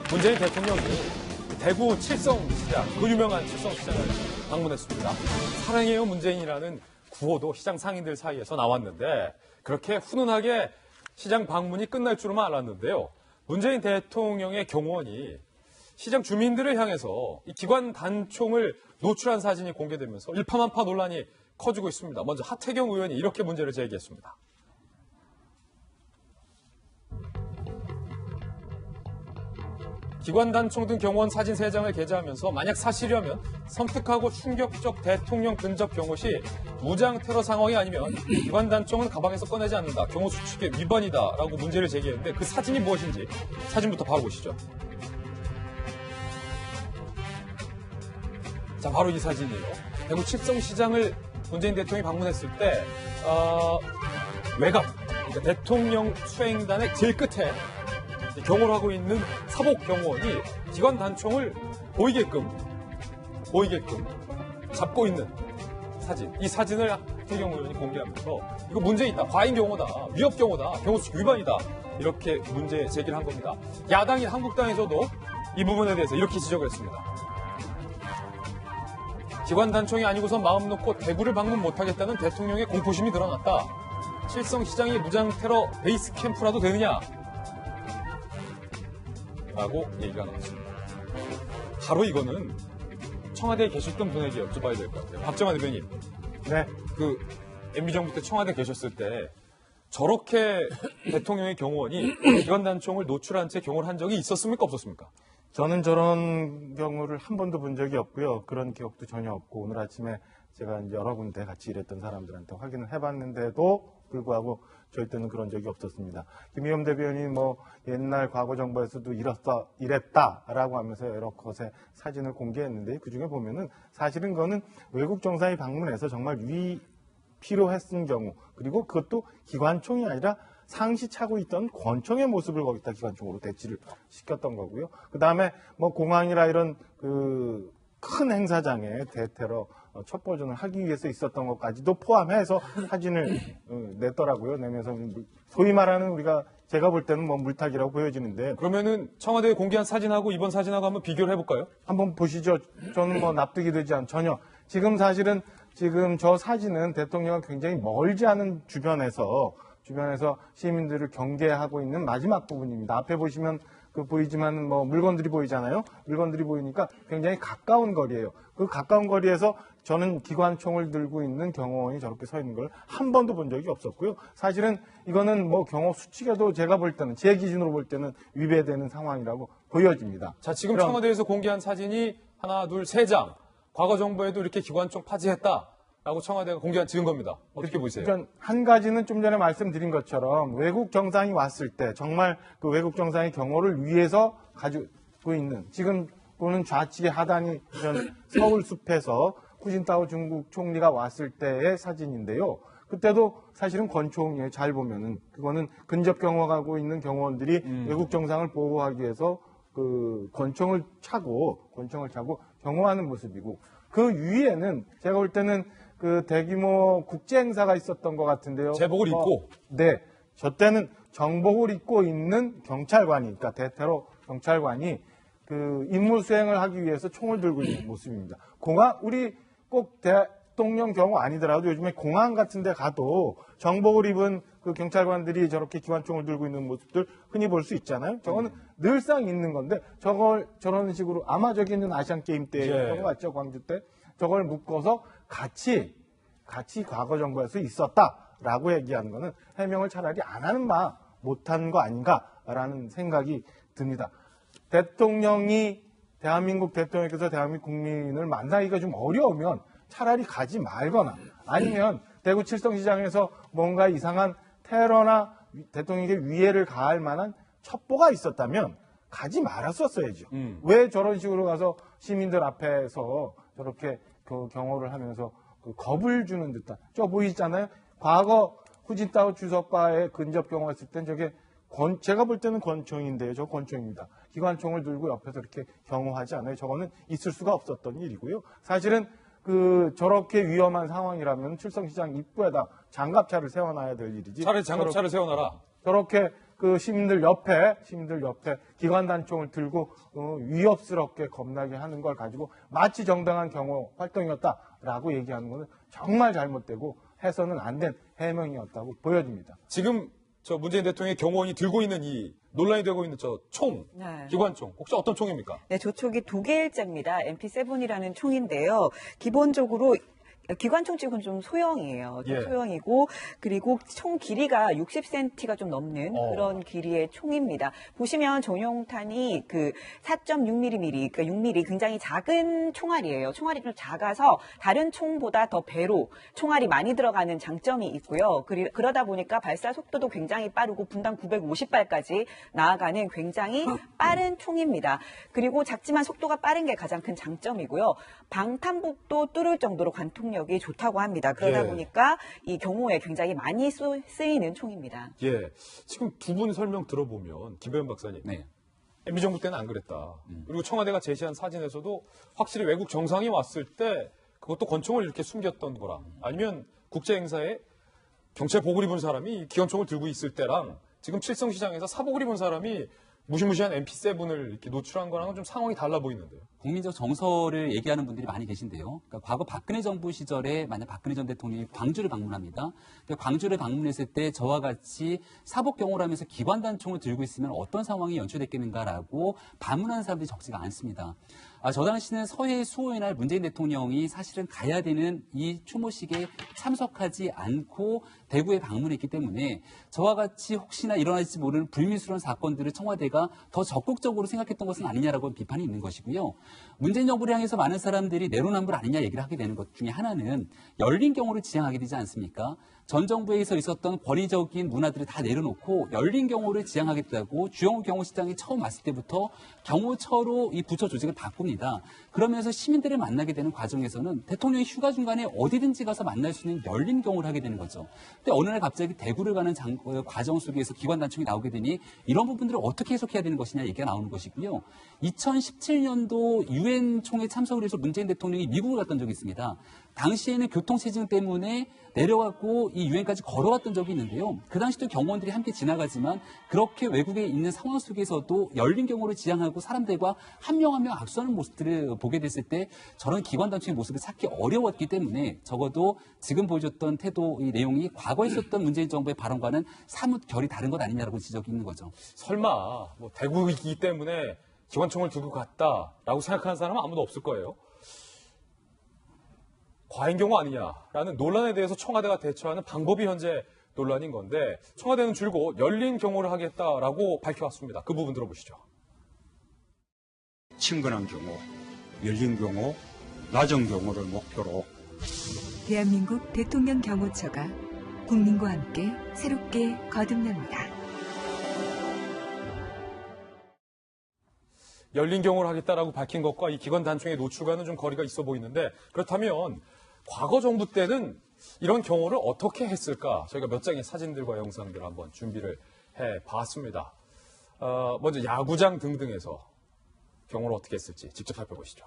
문재인 대통령이 대구 칠성시장, 그 유명한 칠성시장을 방문했습니다. 사랑해요 문재인이라는 구호도 시장 상인들 사이에서 나왔는데 그렇게 훈훈하게 시장 방문이 끝날 줄은 알았는데요. 문재인 대통령의 경호원이 시장 주민들을 향해서 이 기관 단총을 노출한 사진이 공개되면서 일파만파 논란이 커지고 있습니다. 먼저 하태경 의원이 이렇게 문제를 제기했습니다. 기관 단총 등 경호원 사진 3장을 게재하면서 만약 사실이라면 섬뜩하고 충격적 대통령 근접 경호 시 무장 테러 상황이 아니면 기관 단총은 가방에서 꺼내지 않는다. 경호 수칙의 위반이다라고 문제를 제기했는데 그 사진이 무엇인지 사진부터 바로 보시죠. 자, 바로 이 사진이에요. 대구 칠성시장을 문재인 대통령이 방문했을 때 외곽, 그러니까 대통령 수행단의 제일 끝에 경호를 하고 있는 사복 경호원이 기관 단총을 보이게끔 잡고 있는 사진. 이 사진을 하태경 의원이 공개하면서 이거 문제 있다. 과잉 경호다. 위협 경호다. 경호수칙 위반이다. 이렇게 문제 제기를 한 겁니다. 야당인 한국당에서도 이 부분에 대해서 이렇게 지적을 했습니다. 기관 단총이 아니고선 마음 놓고 대구를 방문 못하겠다는 대통령의 공포심이 드러났다. 칠성시장이 무장 테러 베이스 캠프라도 되느냐? 라고 얘기가 나왔습니다. 바로 이거는 청와대에 계셨던 분에게 여쭤봐야 될 것 같아요. 박정환 대변인. 네. 그 MB정부 때 청와대 계셨을 때 저렇게 대통령의 경호원이 기관 단총을 노출한 채 경호를 한 적이 있었습니까? 없었습니까? 저는 저런 경우를 한 번도 본 적이 없고요. 그런 기억도 전혀 없고 오늘 아침에 제가 이제 여러 군데 같이 일했던 사람들한테 확인을 해봤는데도 불구하고 저희 때는 그런 적이 없었습니다. 김의겸 대변인이 뭐 옛날 과거 정부에서도 이랬다라고 하면서 여러 곳에 사진을 공개했는데 그중에 보면은 사실은 그거는 외국 정상이 방문해서 정말 필요했은 경우 그리고 그것도 기관총이 아니라 상시 차고 있던 권총의 모습을 거기다 기관총으로 대치를 시켰던 거고요. 그 다음에 뭐 공항이라 이런 그 큰 행사장에 대테러 첫 버전을 하기 위해서 있었던 것까지도 포함해서 사진을 냈더라고요. 내면서 소위 말하는 제가 볼 때는 뭐 물타기라고 보여지는데. 그러면은 청와대에 공개한 사진하고 이번 사진하고 한번 비교를 해볼까요? 한번 보시죠. 저는 뭐 납득이 되지 전혀. 지금 사실은 저 사진은 대통령은 굉장히 멀지 않은 주변에서 시민들을 경계하고 있는 마지막 부분입니다. 앞에 보시면 보이지만 뭐 물건들이 보이잖아요. 물건들이 보이니까 굉장히 가까운 거리예요. 그 가까운 거리에서 저는 기관총을 들고 있는 경호원이 저렇게 서 있는 걸 한 번도 본 적이 없었고요. 사실은 이거는 뭐 경호 수칙에도 제가 볼 때는 제 기준으로 볼 때는 위배되는 상황이라고 보여집니다. 자, 지금 청와대에서 공개한 사진이 하나, 둘, 3장. 과거 정부에도 이렇게 기관총 파지했다. 라고 청와대가 공개한 증거입니다. 어떻게 보세요? 그러니까 한 가지는 좀 전에 말씀드린 것처럼 외국 정상이 왔을 때 정말 그 외국 정상의 경호를 위해서 가지고 있는 지금 보는 좌측의 하단이 서울 숲에서 후진타오 중국 총리가 왔을 때의 사진인데요. 그때도 사실은 권총이에요. 잘 보면은 그거는 근접 경호하고 있는 경호원들이 외국 정상을 보호하기 위해서 그 권총을 차고 경호하는 모습이고 그 위에는 제가 볼 때는 그 대규모 국제 행사가 있었던 것 같은데요. 제복을 입고? 네. 저 때는 정복을 입고 있는 경찰관이, 그러니까 대테러 경찰관이 그 임무 수행을 하기 위해서 총을 들고 있는 모습입니다. 우리 꼭 대통령 경우 아니더라도 요즘에 공항 같은 데 가도 정복을 입은 그 경찰관들이 저렇게 기관총을 들고 있는 모습들 흔히 볼 수 있잖아요. 저거는 늘상 있는 건데 저런 식으로 아마 저기 있는 아시안게임 때였던 것 같죠. 광주 때. 저걸 묶어서 같이 과거 정부에서 있었다라고 얘기하는 거는 해명을 차라리 안 하는 바 못한 거 아닌가라는 생각이 듭니다. 대한민국 대통령께서 대한민국 국민을 만나기가 좀 어려우면 차라리 가지 말거나 아니면 대구 칠성시장에서 뭔가 이상한 테러나 대통령에게 위해를 가할 만한 첩보가 있었다면 가지 말았었어야죠. 왜 저런 식으로 가서 시민들 앞에서 저렇게 그 경호를 하면서 그 겁을 주는 듯한 저 보이잖아요. 과거 후진타오 주석과의 근접 경호했을 땐 저게 제가 볼 때는 권총인데요. 저 권총입니다. 기관총을 들고 옆에서 이렇게 경호하지 않아요. 저거는 있을 수가 없었던 일이고요. 사실은 저렇게 위험한 상황이라면 칠성시장 입구에다 장갑차를 세워놔야 될 일이지. 차라리 장갑차를 세워놔라. 저렇게 그 시민들 옆에 기관단총을 들고 위협스럽게 겁나게 하는 걸 가지고 마치 정당한 경호 활동이었다라고 얘기하는 것은 정말 잘못되고 해서는 안 된 해명이었다고 보여집니다. 지금 저 문재인 대통령의 경호원이 들고 있는 이 논란이 되고 있는 저 총, 네. 기관총, 혹시 어떤 총입니까? 네, 조총이 독일제입니다. MP7이라는 총인데요. 기본적으로 기관총 치고는 좀 소형이에요. 좀 예. 소형이고, 그리고 총 길이가 60cm가 좀 넘는 그런 길이의 총입니다. 보시면 전용탄이 그 4.6mm, 그러니까 6mm 굉장히 작은 총알이에요. 총알이 좀 작아서 다른 총보다 더 배로 총알이 많이 들어가는 장점이 있고요. 그러다 보니까 발사 속도도 굉장히 빠르고 분당 950발까지 나아가는 굉장히 빠른 총입니다. 그리고 작지만 속도가 빠른 게 가장 큰 장점이고요. 방탄복도 뚫을 정도로 관통력이 좋다고 합니다. 그러다 예. 보니까 이 경호에 굉장히 많이 쓰이는 총입니다. 예. 지금 두 분 설명 들어보면, 김배현 박사님. 네. MB 정부 때는 안 그랬다. 그리고 청와대가 제시한 사진에서도 확실히 외국 정상이 왔을 때 그것도 권총을 이렇게 숨겼던 거랑 아니면 국제 행사에 경찰 복을 입은 사람이 기관총을 들고 있을 때랑 지금 칠성시장에서 사복을 입은 사람이 무시무시한 MP7을 이렇게 노출한 거랑은 좀 상황이 달라 보이는데요. 국민적 정서를 얘기하는 분들이 많이 계신데요. 그러니까 과거 박근혜 정부 시절에 만약 박근혜 전 대통령이 광주를 방문합니다. 광주를 방문했을 때 저와 같이 사복 경호를 하면서 기관단총을 들고 있으면 어떤 상황이 연출됐겠는가라고 반문하는 사람들이 적지가 않습니다. 저 당시는 서해 수호의 날 문재인 대통령이 사실은 가야 되는 이 추모식에 참석하지 않고 대구에 방문했기 때문에 저와 같이 혹시나 일어날지 모르는 불미스러운 사건들을 청와대가 더 적극적으로 생각했던 것은 아니냐라고 비판이 있는 것이고요. 문재인 정부를 향해서 많은 사람들이 내로남불 아니냐 얘기를 하게 되는 것 중에 하나는 열린 경호를 지향하게 되지 않습니까? 전 정부에서 있었던 권위적인 문화들을 다 내려놓고 열린 경호를 지향하겠다고 주영우 경호시장이 처음 왔을 때부터 경호처로 이 부처 조직을 바꿉니다. 그러면서 시민들을 만나게 되는 과정에서는 대통령이 휴가 중간에 어디든지 가서 만날 수 있는 열린 경호를 하게 되는 거죠. 근데 어느 날 갑자기 대구를 가는 과정 속에서 기관단총이 나오게 되니 이런 부분들을 어떻게 해석해야 되는 것이냐 얘기가 나오는 것이고요. 2017년도 유엔 총회 참석을 해서 문재인 대통령이 미국을 갔던 적이 있습니다. 당시에는 교통체증 때문에 내려갔고 이 유엔까지 걸어갔던 적이 있는데요. 그 당시도 경호원들이 함께 지나가지만 그렇게 외국에 있는 상황 속에서도 열린 경호를 지향하고 사람들과 한 명 한 명 악수하는 모습들을 보게 됐을 때 저런 기관단총의 모습을 찾기 어려웠기 때문에 적어도 지금 보여줬던 태도 이 내용이 과거에 있었던 문재인 정부의 발언과는 사뭇 결이 다른 것 아니냐라고 지적이 있는 거죠. 설마 뭐 대구이기 때문에 기관총을 들고 갔다라고 생각하는 사람은 아무도 없을 거예요. 과잉 경호 아니냐라는 논란에 대해서 청와대가 대처하는 방법이 현재 논란인 건데 청와대는 줄곧 열린 경호를 하겠다라고 밝혀왔습니다. 그 부분 들어보시죠. 친근한 경호, 열린 경호, 낮은 경호를 목표로 대한민국 대통령 경호처가 국민과 함께 새롭게 거듭납니다. 열린 경호를 하겠다라고 밝힌 것과 이 기관 단총의 노출과는 좀 거리가 있어 보이는데 그렇다면 과거 정부 때는 이런 경호를 어떻게 했을까? 저희가 몇 장의 사진들과 영상들을 한번 준비를 해봤습니다. 먼저 야구장 등등에서 경호를 어떻게 했을지 직접 살펴보시죠.